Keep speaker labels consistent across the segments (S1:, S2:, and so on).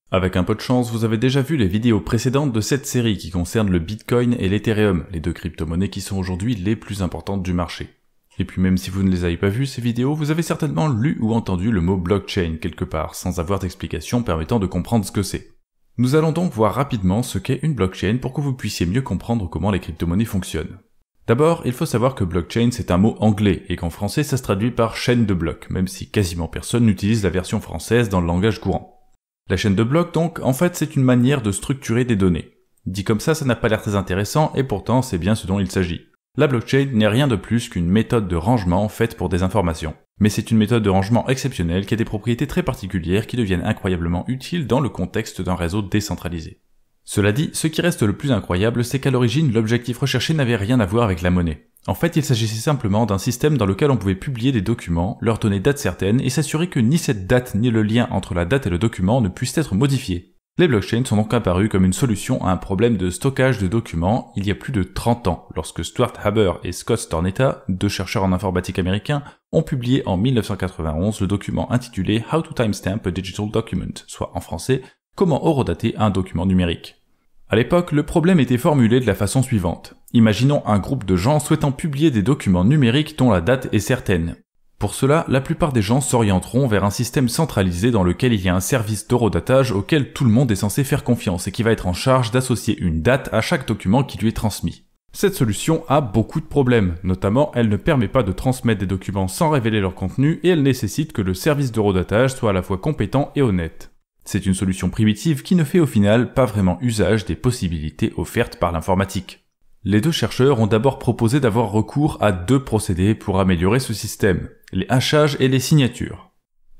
S1: Avec un peu de chance, vous avez déjà vu les vidéos précédentes de cette série qui concerne le Bitcoin et l'Ethereum, les deux crypto-monnaies qui sont aujourd'hui les plus importantes du marché. Et puis même si vous ne les avez pas vues ces vidéos, vous avez certainement lu ou entendu le mot blockchain quelque part, sans avoir d'explication permettant de comprendre ce que c'est. Nous allons donc voir rapidement ce qu'est une blockchain pour que vous puissiez mieux comprendre comment les crypto-monnaies fonctionnent. D'abord, il faut savoir que blockchain c'est un mot anglais et qu'en français ça se traduit par chaîne de blocs, même si quasiment personne n'utilise la version française dans le langage courant. La chaîne de blocs donc, en fait c'est une manière de structurer des données. Dit comme ça n'a pas l'air très intéressant et pourtant c'est bien ce dont il s'agit. La blockchain n'est rien de plus qu'une méthode de rangement faite pour des informations. Mais c'est une méthode de rangement exceptionnelle qui a des propriétés très particulières qui deviennent incroyablement utiles dans le contexte d'un réseau décentralisé. Cela dit, ce qui reste le plus incroyable, c'est qu'à l'origine, l'objectif recherché n'avait rien à voir avec la monnaie. En fait, il s'agissait simplement d'un système dans lequel on pouvait publier des documents, leur donner date certaine et s'assurer que ni cette date ni le lien entre la date et le document ne puissent être modifiés. Les blockchains sont donc apparus comme une solution à un problème de stockage de documents il y a plus de 30 ans, lorsque Stuart Haber et Scott Stornetta, deux chercheurs en informatique américains, ont publié en 1991 le document intitulé How to Timestamp a Digital Document, soit en français, Comment horodater un document numérique. À l'époque, le problème était formulé de la façon suivante. Imaginons un groupe de gens souhaitant publier des documents numériques dont la date est certaine. Pour cela, la plupart des gens s'orienteront vers un système centralisé dans lequel il y a un service d'horodatage auquel tout le monde est censé faire confiance et qui va être en charge d'associer une date à chaque document qui lui est transmis. Cette solution a beaucoup de problèmes, notamment elle ne permet pas de transmettre des documents sans révéler leur contenu et elle nécessite que le service d'horodatage soit à la fois compétent et honnête. C'est une solution primitive qui ne fait au final pas vraiment usage des possibilités offertes par l'informatique. Les deux chercheurs ont d'abord proposé d'avoir recours à deux procédés pour améliorer ce système, les hashages et les signatures.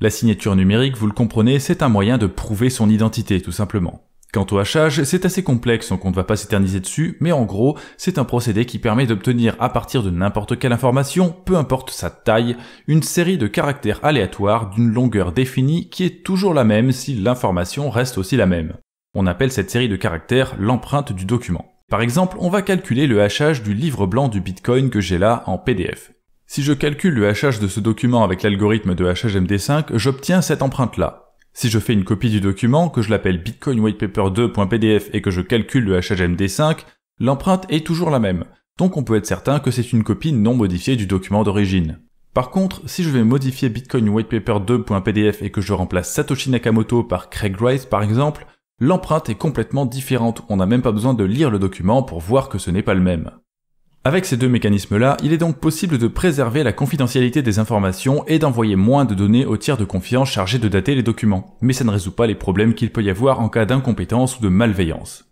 S1: La signature numérique, vous le comprenez, c'est un moyen de prouver son identité, tout simplement. Quant au hachage, c'est assez complexe, donc on ne va pas s'éterniser dessus, mais en gros, c'est un procédé qui permet d'obtenir à partir de n'importe quelle information, peu importe sa taille, une série de caractères aléatoires d'une longueur définie qui est toujours la même si l'information reste aussi la même. On appelle cette série de caractères l'empreinte du document. Par exemple, on va calculer le hachage du livre blanc du Bitcoin que j'ai là en PDF. Si je calcule le hachage de ce document avec l'algorithme de hachage MD5, j'obtiens cette empreinte-là. Si je fais une copie du document, que je l'appelle bitcoinwhitepaper2.pdf et que je calcule le hachage MD5, l'empreinte est toujours la même. Donc on peut être certain que c'est une copie non modifiée du document d'origine. Par contre, si je vais modifier bitcoinwhitepaper2.pdf et que je remplace Satoshi Nakamoto par Craig Wright par exemple, l'empreinte est complètement différente, on n'a même pas besoin de lire le document pour voir que ce n'est pas le même. Avec ces deux mécanismes-là, il est donc possible de préserver la confidentialité des informations et d'envoyer moins de données aux tiers de confiance chargés de dater les documents, mais ça ne résout pas les problèmes qu'il peut y avoir en cas d'incompétence ou de malveillance.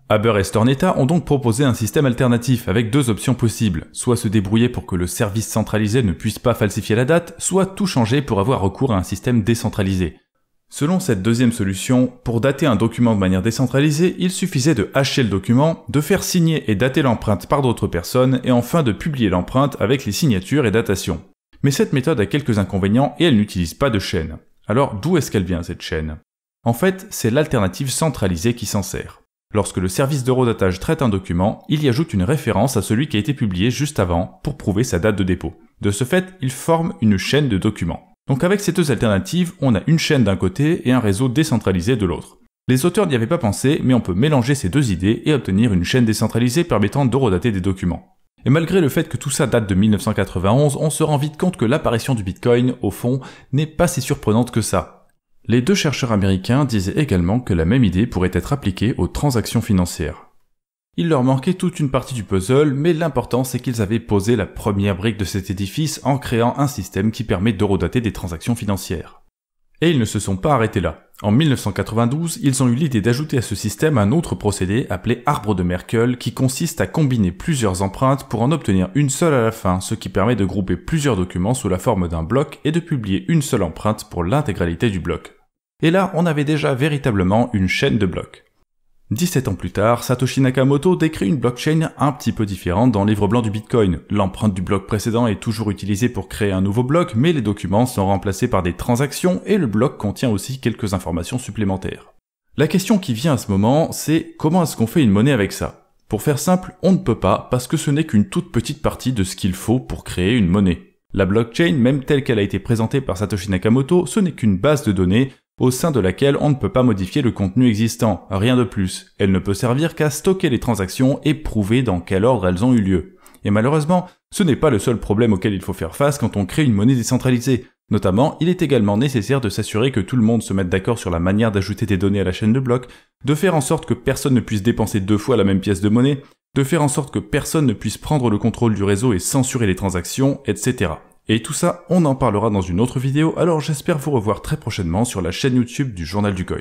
S1: Haber et Stornetta ont donc proposé un système alternatif avec deux options possibles, soit se débrouiller pour que le service centralisé ne puisse pas falsifier la date, soit tout changer pour avoir recours à un système décentralisé. Selon cette deuxième solution, pour dater un document de manière décentralisée, il suffisait de hacher le document, de faire signer et dater l'empreinte par d'autres personnes, et enfin de publier l'empreinte avec les signatures et datations. Mais cette méthode a quelques inconvénients et elle n'utilise pas de chaîne. Alors d'où est-ce qu'elle vient cette chaîne? En fait, c'est l'alternative centralisée qui s'en sert. Lorsque le service d'horodatage traite un document, il y ajoute une référence à celui qui a été publié juste avant pour prouver sa date de dépôt. De ce fait, il forme une chaîne de documents. Donc avec ces deux alternatives, on a une chaîne d'un côté et un réseau décentralisé de l'autre. Les auteurs n'y avaient pas pensé, mais on peut mélanger ces deux idées et obtenir une chaîne décentralisée permettant d'horodater des documents. Et malgré le fait que tout ça date de 1991, on se rend vite compte que l'apparition du Bitcoin, au fond, n'est pas si surprenante que ça. Les deux chercheurs américains disaient également que la même idée pourrait être appliquée aux transactions financières. Il leur manquait toute une partie du puzzle, mais l'important c'est qu'ils avaient posé la première brique de cet édifice en créant un système qui permet d'horodater des transactions financières. Et ils ne se sont pas arrêtés là. En 1992, ils ont eu l'idée d'ajouter à ce système un autre procédé appelé arbre de Merkle qui consiste à combiner plusieurs empreintes pour en obtenir une seule à la fin, ce qui permet de grouper plusieurs documents sous la forme d'un bloc et de publier une seule empreinte pour l'intégralité du bloc. Et là, on avait déjà véritablement une chaîne de blocs. 17 ans plus tard, Satoshi Nakamoto décrit une blockchain un petit peu différente dans le livre blanc du Bitcoin. L'empreinte du bloc précédent est toujours utilisée pour créer un nouveau bloc, mais les documents sont remplacés par des transactions et le bloc contient aussi quelques informations supplémentaires. La question qui vient à ce moment, c'est comment est-ce qu'on fait une monnaie avec ça? Pour faire simple, on ne peut pas parce que ce n'est qu'une toute petite partie de ce qu'il faut pour créer une monnaie. La blockchain, même telle qu'elle a été présentée par Satoshi Nakamoto, ce n'est qu'une base de données au sein de laquelle on ne peut pas modifier le contenu existant, rien de plus. Elle ne peut servir qu'à stocker les transactions et prouver dans quel ordre elles ont eu lieu. Et malheureusement, ce n'est pas le seul problème auquel il faut faire face quand on crée une monnaie décentralisée. Notamment, il est également nécessaire de s'assurer que tout le monde se mette d'accord sur la manière d'ajouter des données à la chaîne de blocs, de faire en sorte que personne ne puisse dépenser 2 fois la même pièce de monnaie, de faire en sorte que personne ne puisse prendre le contrôle du réseau et censurer les transactions, etc. Et tout ça, on en parlera dans une autre vidéo, alors j'espère vous revoir très prochainement sur la chaîne YouTube du Journal du Coin.